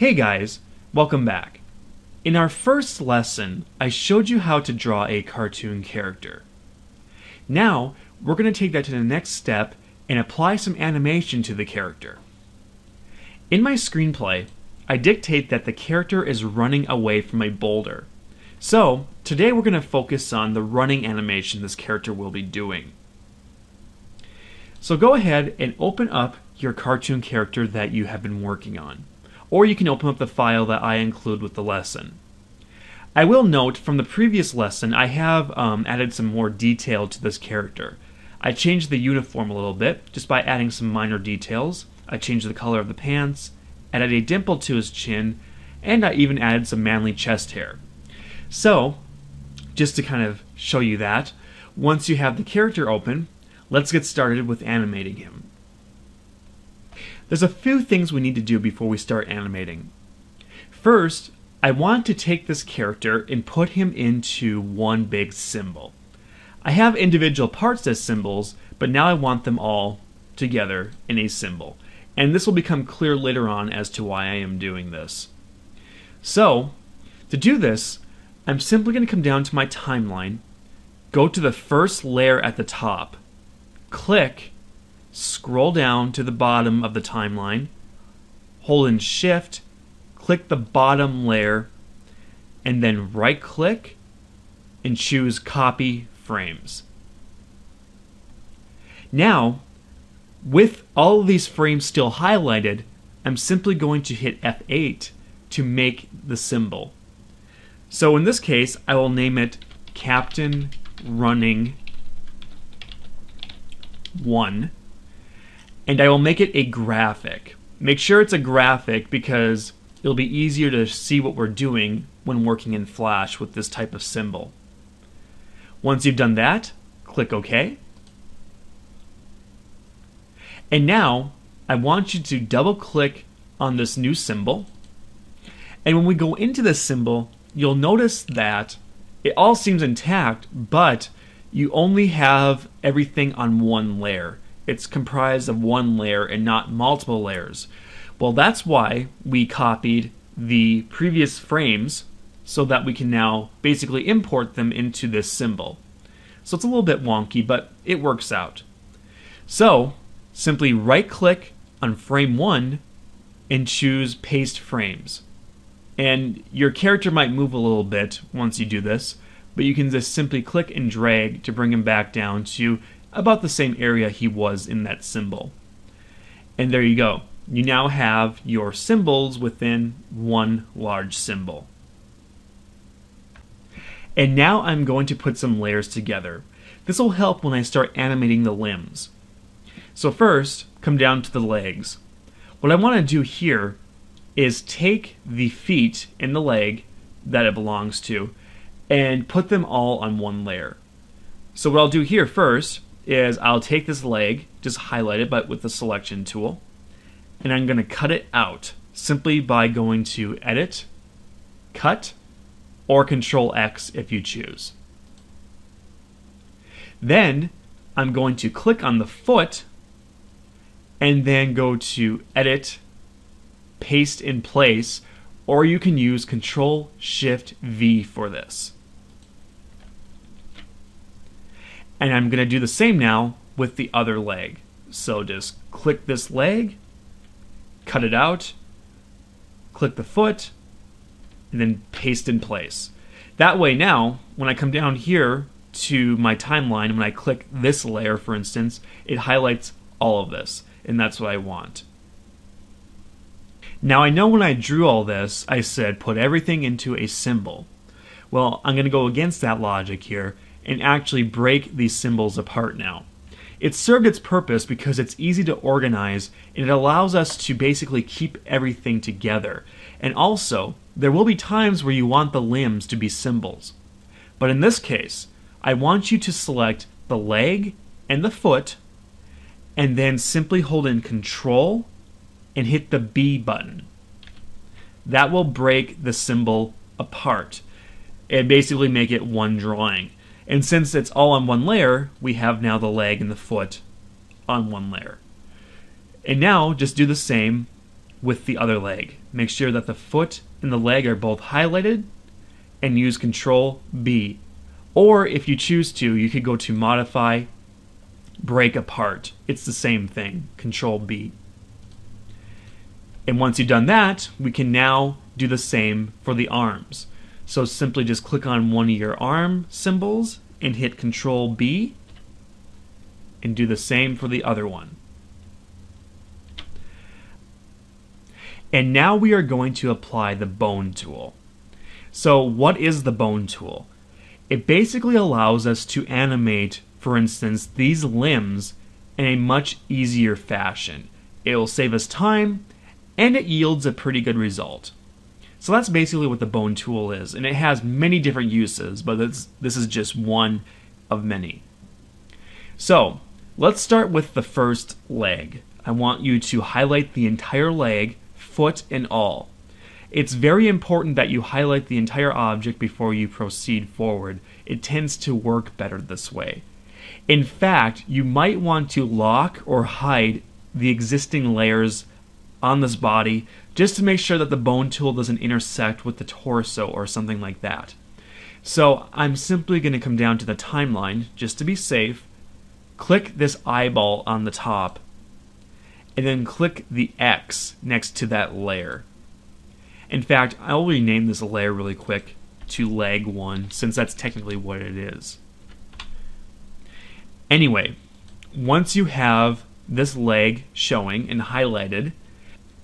Hey guys, welcome back. In our first lesson, I showed you how to draw a cartoon character. Now, we're going to take that to the next step and apply some animation to the character. In my screenplay, I dictate that the character is running away from a boulder. So, today we're going to focus on the running animation this character will be doing. So go ahead and open up your cartoon character that you have been working on. Or you can open up the file that I include with the lesson. I will note from the previous lesson I have added some more detail to this character. I changed the uniform a little bit just by adding some minor details. I changed the color of the pants, added a dimple to his chin, and I even added some manly chest hair. So, just to kind of show you that, once you have the character open, let's get started with animating him. There's a few things we need to do before we start animating. First, I want to take this character and put him into one big symbol. I have individual parts as symbols, but now I want them all together in a symbol. And this will become clear later on as to why I am doing this. So, to do this, I'm simply going to come down to my timeline, go to the first layer at the top, click, scroll down to the bottom of the timeline, hold in Shift, click the bottom layer, and then right click and choose Copy Frames. Now, with all of these frames still highlighted, I'm simply going to hit F8 to make the symbol. So in this case, I will name it Captain Running 1. And I will make it a graphic. Make sure it's a graphic because it'll be easier to see what we're doing when working in Flash with this type of symbol. Once you've done that, click OK. And now, I want you to double click on this new symbol. And when we go into this symbol, you'll notice that it all seems intact, but you only have everything on one layer. It's comprised of one layer and not multiple layers. Well, that's why we copied the previous frames so that we can now basically import them into this symbol. So it's a little bit wonky, but it works out. So, simply right-click on frame 1 and choose Paste Frames. And your character might move a little bit once you do this, but you can just simply click and drag to bring him back down to about the same area he was in that symbol. And there you go. You now have your symbols within one large symbol. And now I'm going to put some layers together. This will help when I start animating the limbs. So first, come down to the legs. What I want to do here is take the feet and the leg that it belongs to and put them all on one layer. So what I'll do here first is I'll take this leg, just highlight it but with the selection tool, and I'm going to cut it out simply by going to Edit, Cut, or Control X if you choose. Then I'm going to click on the foot and then go to Edit, Paste in Place, or you can use Control Shift V for this. And I'm going to do the same now with the other leg. So just click this leg, cut it out, click the foot, and then paste in place. That way now, when I come down here to my timeline, when I click this layer, for instance, it highlights all of this, and that's what I want. Now I know when I drew all this, I said put everything into a symbol. Well, I'm going to go against that logic here and actually break these symbols apart now. It served its purpose because it's easy to organize and it allows us to basically keep everything together. And also, there will be times where you want the limbs to be symbols. But in this case, I want you to select the leg and the foot and then simply hold in Control and hit the B button. That will break the symbol apart and basically make it one drawing. And since it's all on one layer, we have now the leg and the foot on one layer. And now just do the same with the other leg. Make sure that the foot and the leg are both highlighted and use Control B. Or if you choose to, you could go to Modify, Break Apart. It's the same thing, Control B. And once you've done that, we can now do the same for the arms. So simply just click on one of your arm symbols and hit Control B and do the same for the other one. And now we are going to apply the bone tool. So what is the bone tool? It basically allows us to animate, for instance, these limbs in a much easier fashion. It will save us time and it yields a pretty good result. So that's basically what the bone tool is, and it has many different uses, but this is just one of many. So let's start with the first leg. I want you to highlight the entire leg, foot and all. It's very important that you highlight the entire object before you proceed forward. It tends to work better this way. In fact, you might want to lock or hide the existing layers on this body just to make sure that the bone tool doesn't intersect with the torso or something like that. So I'm simply going to come down to the timeline just to be safe, click this eyeball on the top, and then click the X next to that layer. In fact, I'll rename this layer really quick to leg 1 since that's technically what it is. Anyway, once you have this leg showing and highlighted,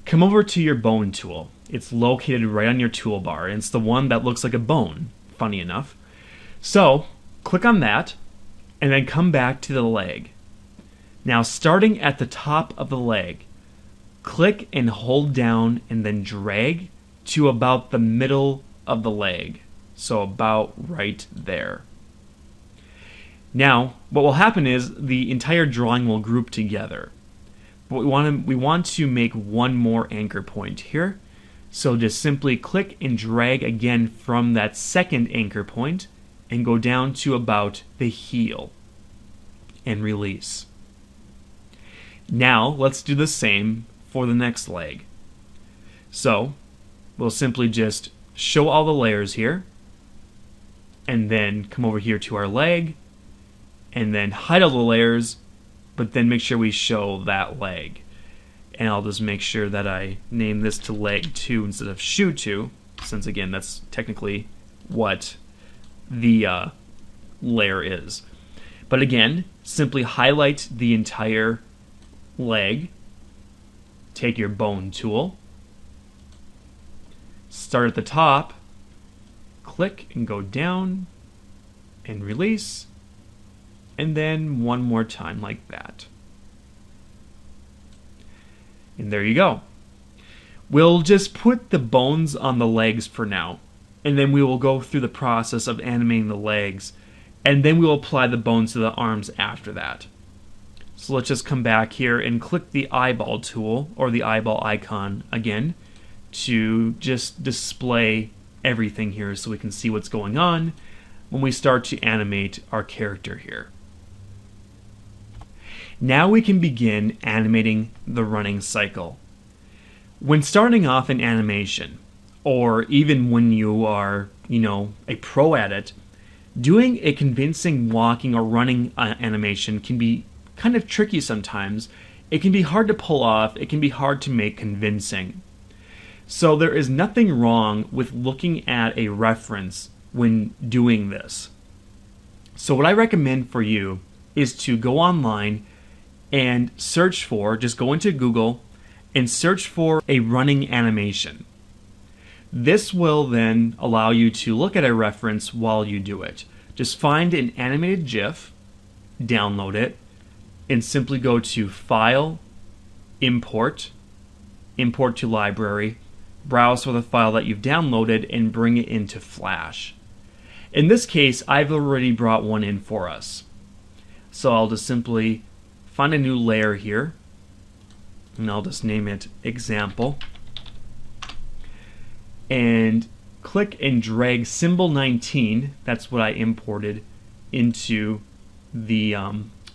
come over to your bone tool. It's located right on your toolbar, and it's the one that looks like a bone, funny enough. So, click on that, and then come back to the leg. Now, starting at the top of the leg, click and hold down and then drag to about the middle of the leg. So about right there. Now, what will happen is the entire drawing will group together. But we want to make one more anchor point here. So just simply click and drag again from that second anchor point and go down to about the heel and release. Now let's do the same for the next leg. So we'll simply just show all the layers here and then come over here to our leg and then hide all the layers, but then make sure we show that leg. And I'll just make sure that I name this to leg 2 instead of shoe 2, since again that's technically what the layer is. But again, simply highlight the entire leg, take your bone tool, start at the top, click and go down and release, and then one more time like that. And there you go. We'll just put the bones on the legs for now, and then we will go through the process of animating the legs, and then we will apply the bones to the arms after that. So let's just come back here and click the eyeball tool, or the eyeball icon again, to just display everything here so we can see what's going on when we start to animate our character here. Now we can begin animating the running cycle. When starting off in animation, or even when you are, a pro at it, doing a convincing walking or running animation can be kind of tricky sometimes. It can be hard to pull off, it can be hard to make convincing. So there is nothing wrong with looking at a reference when doing this. So what I recommend for you is to go online and search for, just go into Google and search for a running animation. This will then allow you to look at a reference while you do it. Just find an animated GIF, download it, and simply go to File, Import, Import to Library, browse for the file that you've downloaded, and bring it into Flash. In this case, I've already brought one in for us. So I'll just simply find a new layer here, and I'll just name it Example, and click and drag symbol 19, that's what I imported, into the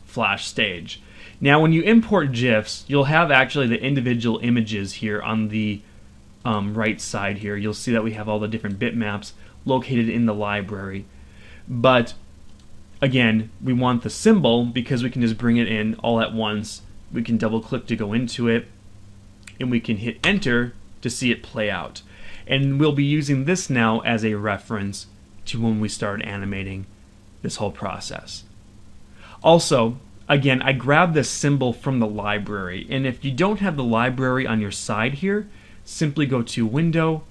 Flash stage. Now, when you import GIFs, you'll have actually the individual images here on the right side here. You'll see that we have all the different bitmaps located in the library. But again, we want the symbol because we can just bring it in all at once. We can double click to go into it, and we can hit enter to see it play out. And we'll be using this now as a reference to when we start animating this whole process. Also, again, I grabbed this symbol from the library, and if you don't have the library on your side here, simply go to Window,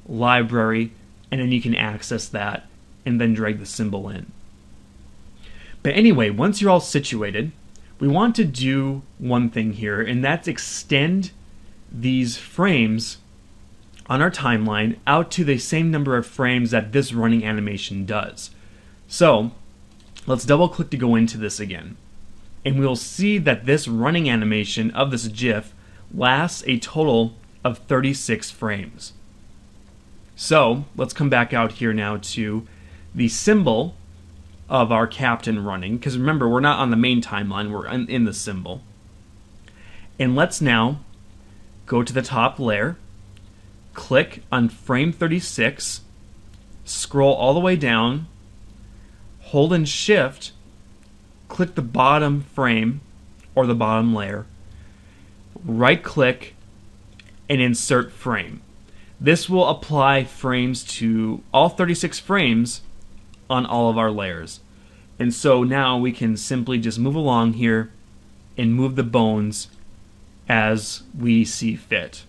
Library, and then you can access that and then drag the symbol in. But anyway, once you're all situated, we want to do one thing here, and that's extend these frames on our timeline out to the same number of frames that this running animation does. So let's double click to go into this again, and we'll see that this running animation of this GIF lasts a total of 36 frames. So let's come back out here now to the symbol of our captain running, because remember, we're not on the main timeline, we're in the symbol. And let's now go to the top layer, click on frame 36, scroll all the way down, hold in shift, click the bottom frame or the bottom layer, right click, and insert frame. This will apply frames to all 36 frames on all of our layers. And so now we can simply just move along here and move the bones as we see fit.